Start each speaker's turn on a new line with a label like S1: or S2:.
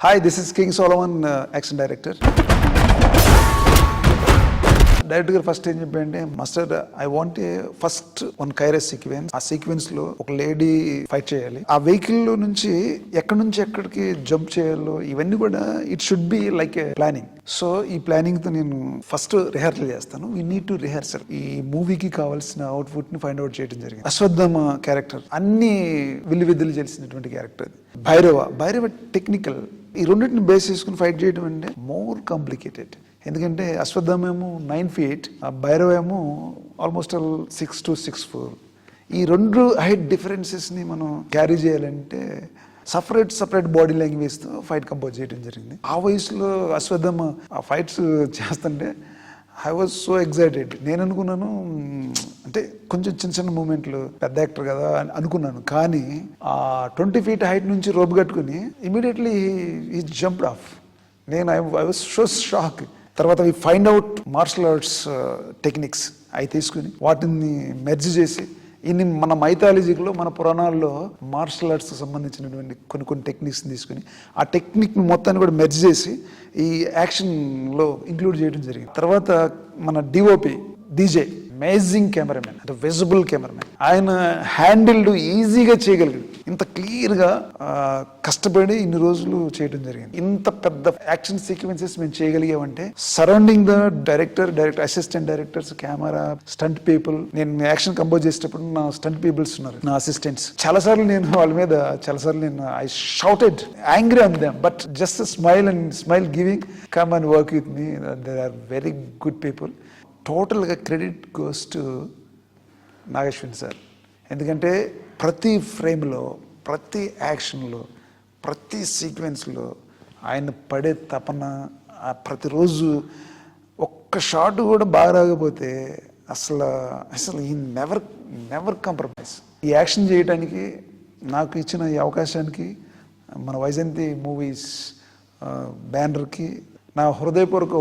S1: Hi, this is King Solomon, action director. Director గారు first ఏం చెప్పండి, master I want first one కైరస్ sequence. ఆ సీక్వెన్స్ లో ఒక లేడీ ఫైట్ చేయాలి. ఆ వెహికల్ లో నుంచి ఎక్కడికి జంప్ చేయాలో ఇవన్నీ కూడా it should be like A planning. So ఈ ప్లానింగ్ తో నేను ఫస్ట్ రిహార్సల్ చేస్తాను. We need to rehearsal. ఈ మూవీకి కావాల్సిన అవుట్పుట్ ని ఫైండ్ అవుట్ చేయడం జరిగింది. అశ్వత్థామ క్యారెక్టర్ అన్ని విద్యలు చేసినటువంటి క్యారెక్టర్. భైరవ టెక్నికల్. ఈ రెండింటిని బేస్ చేసుకుని ఫైట్ చేయడం అంటే మోర్ కాంప్లికేటెడ్. ఎందుకంటే అశ్వత్థామ ఏమో 9 feet, ఆ భైరవ ఏమో ఆల్మోస్ట్ 6 to 6'4". ఈ రెండు హైట్ డిఫరెన్సెస్ని మనం క్యారీ చేయాలంటే సపరేట్ బాడీ లాంగ్వేజ్తో ఫైట్ కంపోజ్ చేయడం జరిగింది. ఆ వయసులో అశ్వత్థామ ఆ ఫైట్స్ చేస్తుంటే ఐ వాజ్ సో ఎగ్జైటెడ్. నేను అనుకున్నాను అంటే కొంచెం చిన్న మూమెంట్లు, పెద్ద యాక్టర్ కదా అని అనుకున్నాను. కానీ ఆ 20 feet హైట్ నుంచి రోప్ కట్టుకుని ఇమీడియట్లీ ఈ జంప్డ్ ఆఫ్. నేను ఐ వాజ్ సో షాక్. తర్వాత we find out martial arts techniques అవి తీసుకుని వాటిని మెర్జ్ చేసి ఇన్ని మన మైథాలజీలో మన పురాణాల్లో మార్షల్ ఆర్ట్స్ సంబంధించినటువంటి కొన్ని టెక్నిక్స్ని తీసుకుని ఆ టెక్నిక్ మొత్తాన్ని కూడా మెర్జ్ చేసి ఈ యాక్షన్లో ఇంక్లూడ్ చేయడం జరిగింది. తర్వాత మన డిఓపి డీజే అమేజింగ్ కెమెరామెన్, అంటే విజిబుల్ కెమెరామెన్. ఆయన హ్యాండిల్డ్ ఈజీగా చేయగలిగాడు. ఇంత క్లియర్గా కష్టపడి ఇన్ని రోజులు చేయడం జరిగింది. ఇంత పెద్ద యాక్షన్ సీక్వెన్సెస్ మేము చేయగలిగామంటే surrounding the director assistant directors, camera, stunt people. నేను యాక్షన్ కంపోజ్ చేసేటప్పుడు నా స్టంట్ పీపుల్స్ ఉన్నారు, నా అసిస్టెంట్స్. చాలాసార్లు నేను వాళ్ళ మీద I shouted angry on them, but just smile giving come and work with me. There are very good people. టోటల్గా credit goes to Nageshwan sir. ఎందుకంటే ప్రతి ఫ్రేమ్లో, ప్రతి యాక్షన్లో, ప్రతి సీక్వెన్స్లో ఆయన పడే తపన, ప్రతిరోజు ఒక్క షాట్ కూడా బాగా రాకపోతే అసలు ఈ నెవర్ కాంప్రమైజ్. ఈ యాక్షన్ చేయడానికి నాకు ఇచ్చిన ఈ అవకాశానికి మన వైజయంతి మూవీస్ బ్యానర్కి నా హృదయపూర్వక